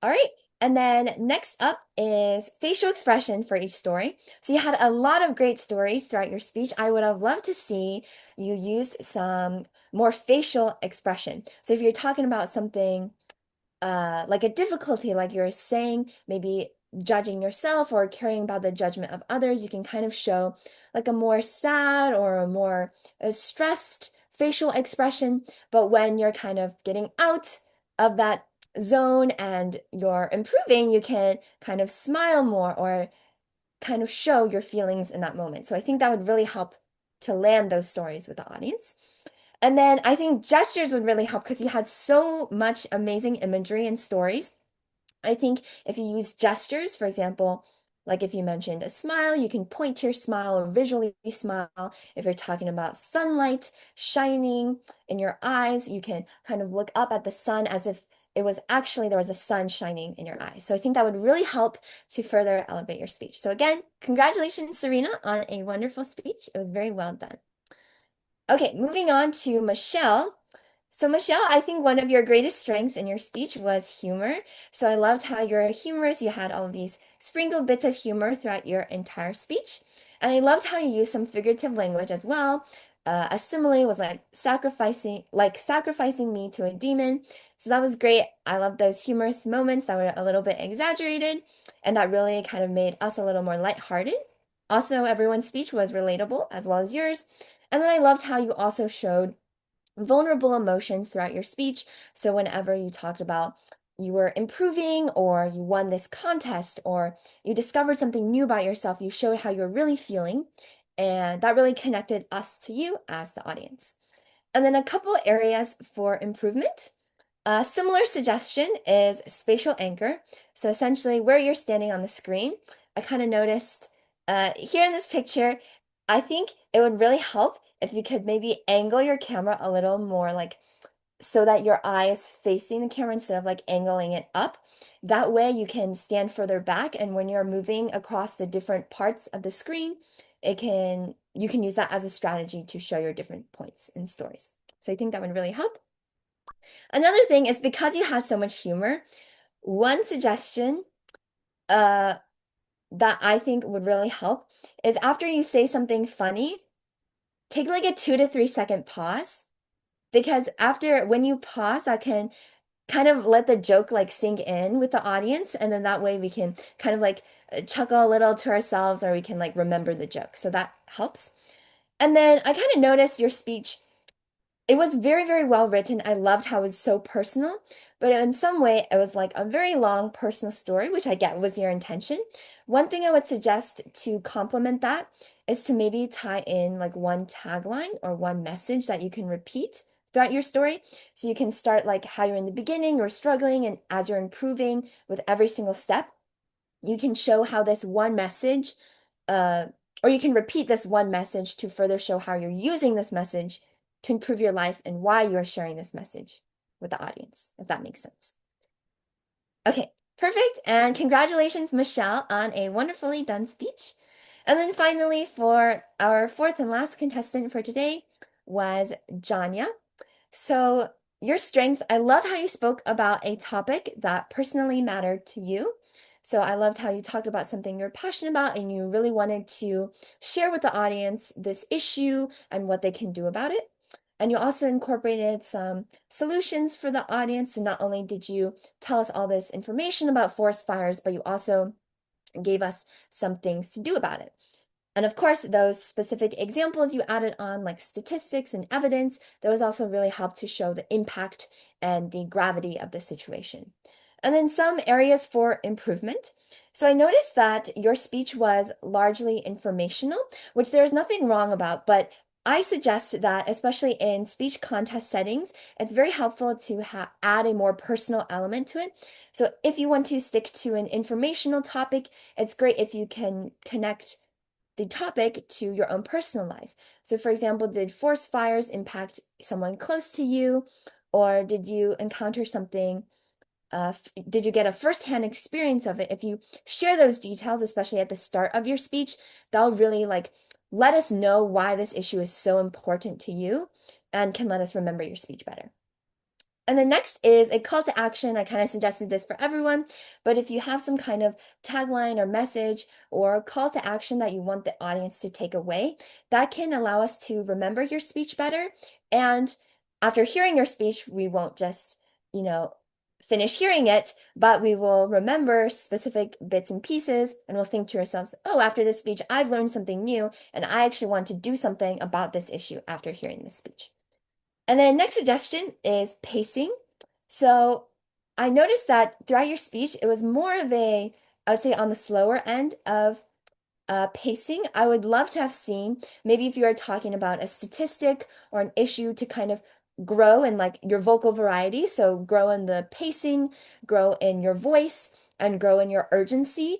All right. And then next up is facial expression for each story. So you had a lot of great stories throughout your speech. I would have loved to see you use some more facial expression. So if you're talking about something like a difficulty, like you're saying, maybe judging yourself or caring about the judgment of others, you can kind of show like a more sad or a more stressed facial expression. But when you're kind of getting out of that zone and you're improving, you can kind of smile more or kind of show your feelings in that moment. So I think that would really help to land those stories with the audience. And then I think gestures would really help because you had so much amazing imagery and stories. I think if you use gestures, for example, like if you mentioned a smile, you can point to your smile or visually smile. If you're talking about sunlight shining in your eyes, you can kind of look up at the sun as if it was actually there was a sun shining in your eyes. So I think that would really help to further elevate your speech. So again, congratulations, Serena, on a wonderful speech. It was very well done. Okay, moving on to Michelle. So Michelle, I think one of your greatest strengths in your speech was humor. So I loved how you're humorous. You had all of these sprinkled bits of humor throughout your entire speech. And I loved how you used some figurative language as well. A simile was sacrificing me to a demon. So that was great. I love those humorous moments that were a little bit exaggerated, and that really kind of made us a little more lighthearted. Also, everyone's speech was relatable as well as yours. And then I loved how you also showed vulnerable emotions throughout your speech. So whenever you talked about you were improving or you won this contest or you discovered something new about yourself, you showed how you're really feeling. And that really connected us to you as the audience. And then a couple areas for improvement. A similar suggestion is spatial anchor. So essentially where you're standing on the screen, I kind of noticed here in this picture, I think it would really help if you could maybe angle your camera a little more like so that your eye is facing the camera instead of like angling it up. That way you can stand further back, and when you're moving across the different parts of the screen, you can use that as a strategy to show your different points and stories. So I think that would really help. Another thing is because you had so much humor, one suggestion that I think would really help is after you say something funny, take like a 2 to 3 second pause, because after when you pause, that can kind of let the joke like sink in with the audience, and then that way we can kind of like chuckle a little to ourselves, or we can like remember the joke. So that helps. And then I kind of noticed your speech. It was very, very well written. I loved how it was so personal, but in some way it was like a very long personal story, which I get was your intention. One thing I would suggest to complement that is to maybe tie in like one tagline or one message that you can repeat throughout your story. So you can start like how you're in the beginning, you're struggling, and as you're improving with every single step, you can show how this one message, or you can repeat this one message to further show how you're using this message to improve your life and why you're sharing this message with the audience, if that makes sense. Okay, perfect. And congratulations, Michelle, on a wonderfully done speech. And then finally, for our fourth and last contestant for today was Janya. So your strengths, I love how you spoke about a topic that personally mattered to you. So I loved how you talked about something you're passionate about and you really wanted to share with the audience this issue and what they can do about it. And you also incorporated some solutions for the audience. So not only did you tell us all this information about forest fires, but you also gave us some things to do about it. And of course, those specific examples you added on, like statistics and evidence, those also really help to show the impact and the gravity of the situation. And then some areas for improvement. So I noticed that your speech was largely informational, which there's nothing wrong about, but I suggest that, especially in speech contest settings, it's very helpful to add a more personal element to it. So if you want to stick to an informational topic, it's great if you can connect the topic to your own personal life. So for example, did forest fires impact someone close to you? Or did you encounter something, did you get a firsthand experience of it? If you share those details, especially at the start of your speech, that'll really like let us know why this issue is so important to you and can let us remember your speech better. And the next is a call to action. I kind of suggested this for everyone, but if you have some kind of tagline or message or call to action that you want the audience to take away, that can allow us to remember your speech better. And after hearing your speech, we won't just, finish hearing it, but we will remember specific bits and pieces and we'll think to ourselves, oh, after this speech, I've learned something new and I actually want to do something about this issue after hearing this speech. And then next suggestion is pacing. So I noticed that throughout your speech, it was more of I would say on the slower end of pacing. I would love to have seen, maybe if you are talking about a statistic or an issue, to kind of grow in like your vocal variety. So grow in the pacing, grow in your voice, and grow in your urgency.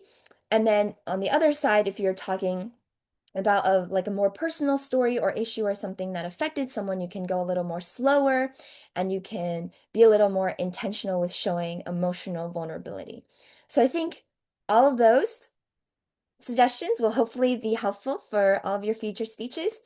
And then on the other side, if you're talking about a more personal story or issue or something that affected someone, you can go a little more slower and you can be a little more intentional with showing emotional vulnerability. So I think all of those suggestions will hopefully be helpful for all of your future speeches.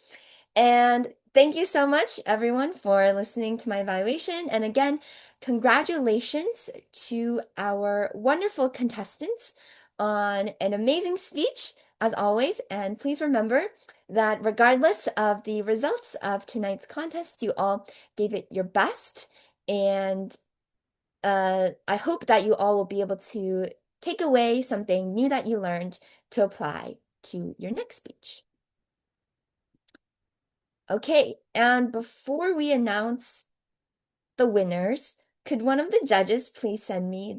And thank you so much, everyone, for listening to my evaluation. And again, congratulations to our wonderful contestants on an amazing speech, as always. And please remember that regardless of the results of tonight's contest, you all gave it your best. And I hope that you all will be able to take away something new that you learned to apply to your next speech. Okay, and before we announce the winners, could one of the judges please send me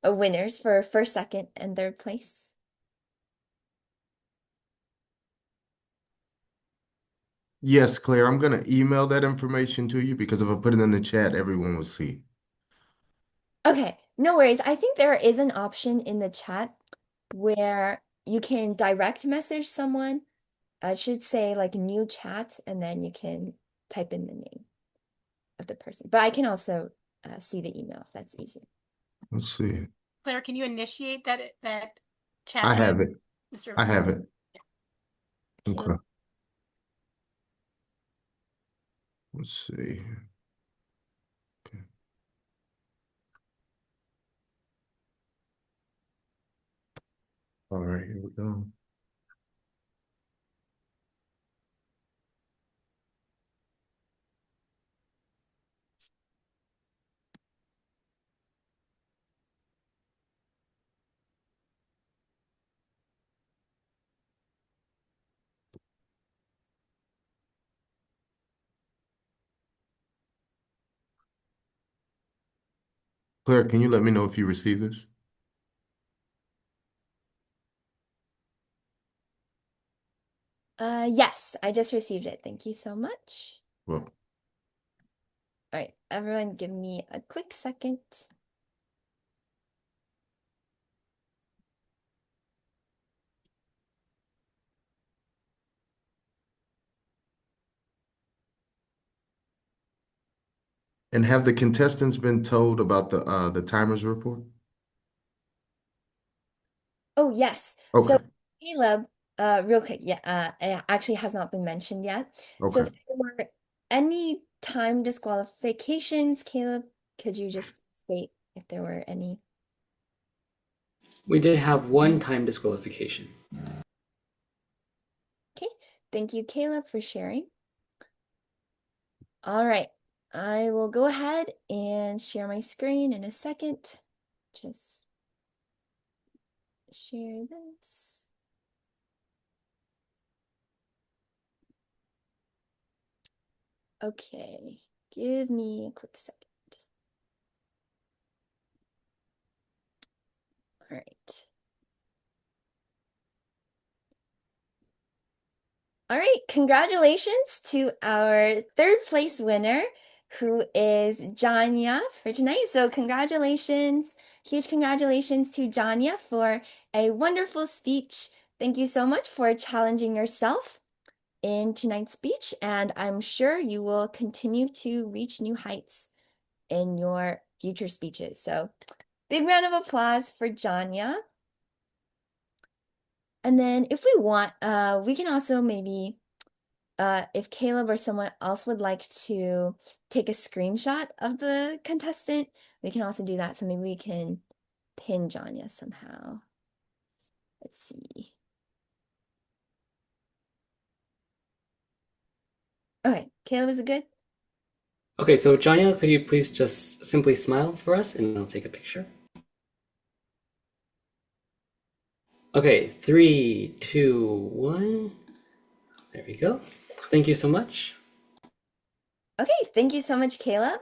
the winners for first, second, and third place? Yes, Claire, I'm going to email that information to you because if I put it in the chat, everyone will see. Okay, no worries. I think there is an option in the chat where you can direct message someone. I should say like new chat, and then you can type in the name of the person. But I can also see the email if that's easier. Let's see. Claire, can you initiate that chat? I have it. Mr. I have it. Okay. Okay. Let's see. Okay. All right, here we go. Claire, can you let me know if you receive this? Yes, I just received it. Thank you so much. Well, All right, everyone give me a quick second. and have the contestants been told about the timers report? Oh, yes. Okay. So Caleb, real quick, yeah, it actually has not been mentioned yet. So Okay. if there were any time disqualifications, Caleb, could you just state if there were any? We did have one time disqualification. Okay, thank you, Caleb, for sharing. All right, I will go ahead and share my screen in a second. Just share this. Okay, give me a quick second. All right. All right, congratulations to our third place winner, who is Janya for tonight. So congratulations, huge congratulations to Janya for a wonderful speech. Thank you so much for challenging yourself in tonight's speech, and I'm sure you will continue to reach new heights in your future speeches. So big round of applause for Janya. And then if we want, we can also maybe if Caleb or someone else would like to take a screenshot of the contestant, we can also do that. So maybe we can pin Janya somehow. Let's see. Okay, Caleb, is it good? Okay, so Janya, could you please just simply smile for us and I'll take a picture? Okay, 3, 2, 1. There we go. Thank you so much. Okay, thank you so much, Caleb.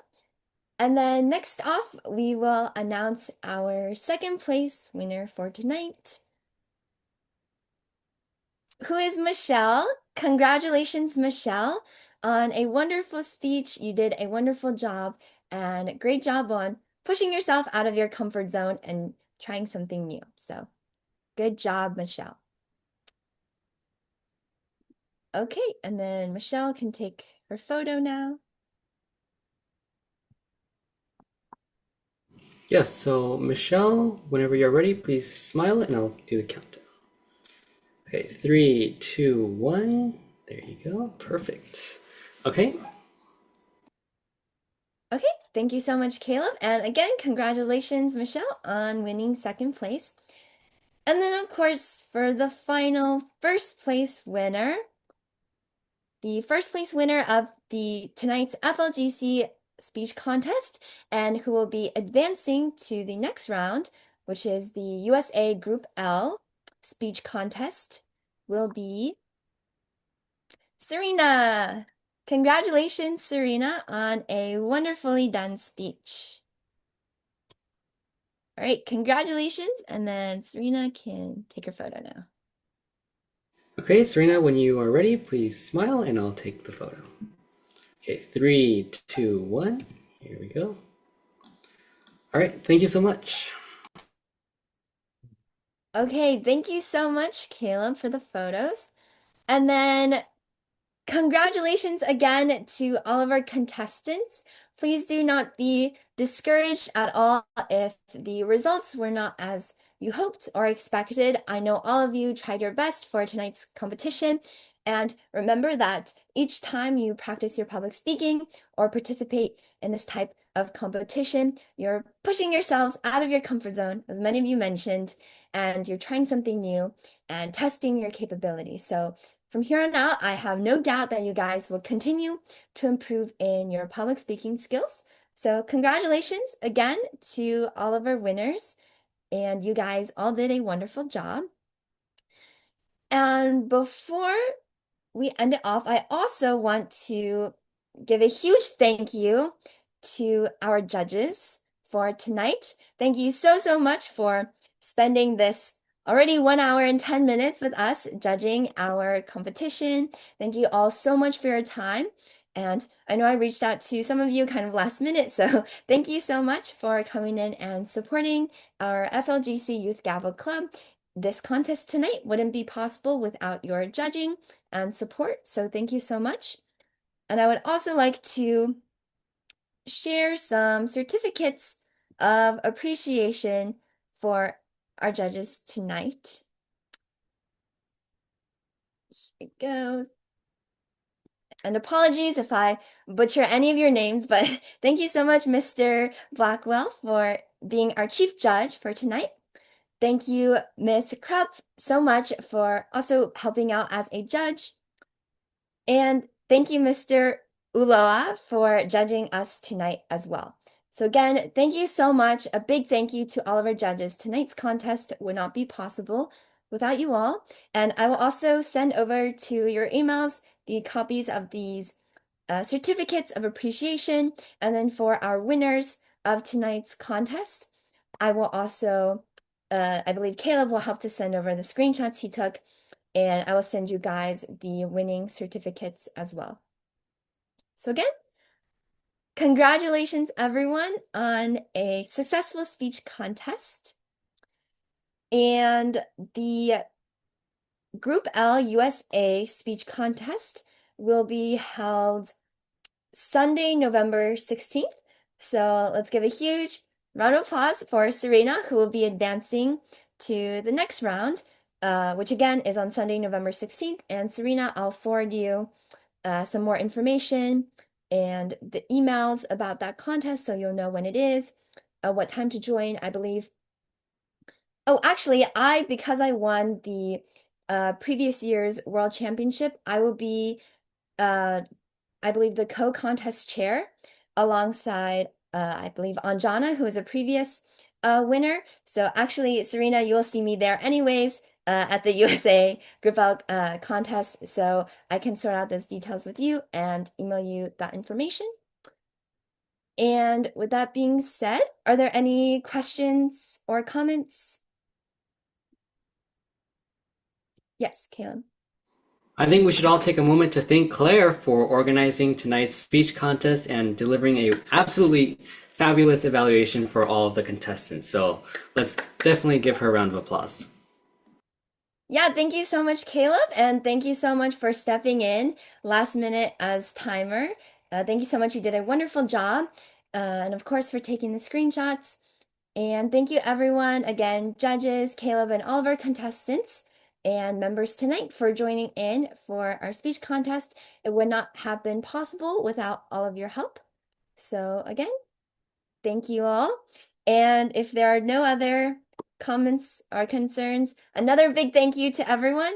And then next off, we will announce our second place winner for tonight, who is Michelle. Congratulations, Michelle, on a wonderful speech. You did a wonderful job, and great job on pushing yourself out of your comfort zone and trying something new. So good job, Michelle. Okay, and then Michelle can take her photo now. Yes, so Michelle, whenever you're ready, please smile and I'll do the countdown. Okay, 3, 2, 1. There you go. Perfect. Okay. Okay, thank you so much, Caleb. And again, congratulations, Michelle, on winning second place. And then, of course, for the final first place winner, the first place winner of tonight's FLGC speech contest and who will be advancing to the next round, which is the USA Group L speech contest, will be Serena. Congratulations, Serena, on a wonderfully done speech. All right, congratulations, and then Serena can take her photo now. Okay, Serena, when you are ready, please smile and I'll take the photo. Okay, 3, 2, 1. Here we go. All right, thank you so much. Okay, thank you so much, Caleb, for the photos. And then congratulations again to all of our contestants. Please do not be discouraged at all if the results were not as you hoped or expected. I know all of you tried your best for tonight's competition. And remember that each time you practice your public speaking or participate in this type of competition, you're pushing yourselves out of your comfort zone, as many of you mentioned, and you're trying something new and testing your capabilities. So from here on out, I have no doubt that you guys will continue to improve in your public speaking skills. So congratulations again to all of our winners, and you guys all did a wonderful job. And before we end it off, I also want to give a huge thank you to our judges for tonight. Thank you so much for spending this already 1 hour and 10 minutes with us judging our competition. Thank you all so much for your time. And I know I reached out to some of you kind of last minute, so thank you so much for coming in and supporting our FLGC Youth Gavel Club. This contest tonight wouldn't be possible without your judging and support, so thank you so much. And I would also like to share some certificates of appreciation for our judges tonight. Here it goes. And apologies if I butcher any of your names, but thank you so much, Mr. Blackwell, for being our chief judge for tonight. Thank you, Ms. Krupp, so much for also helping out as a judge. And thank you, Mr. Uloa, for judging us tonight as well. So again, thank you so much. A big thank you to all of our judges. Tonight's contest would not be possible without you all. And I will also send over to your emails the copies of these certificates of appreciation. And then for our winners of tonight's contest, I will also, I believe Caleb will help to send over the screenshots he took, and I will send you guys the winning certificates as well. So again, congratulations everyone on a successful speech contest. And the Group L USA speech contest will be held Sunday, November 16th. So let's give a huge round of applause for Serena, who will be advancing to the next round, which again is on Sunday, November 16th. And Serena, I'll forward you some more information and the emails about that contest so you'll know when it is, what time to join, I believe. Oh, actually, because I won the previous year's World Championship, I will be, I believe, the co-contest chair alongside, I believe, Anjana, who is a previous winner. So actually, Serena, you'll see me there anyways at the USA Group L contest. So I can sort out those details with you and email you that information. And with that being said, are there any questions or comments? Yes, Caleb. I think we should all take a moment to thank Claire for organizing tonight's speech contest and delivering a absolutely fabulous evaluation for all of the contestants. So let's definitely give her a round of applause. Yeah, thank you so much, Caleb, and thank you so much for stepping in last minute as timer. Thank you so much. You did a wonderful job. And of course, for taking the screenshots. And thank you, everyone. Again, judges, Caleb, and all of our contestants and members tonight for joining in for our speech contest. It would not have been possible without all of your help. So again, thank you all. And if there are no other comments or concerns. Another big thank you to everyone.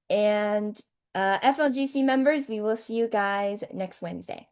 And FLGC members, we will see you guys next Wednesday.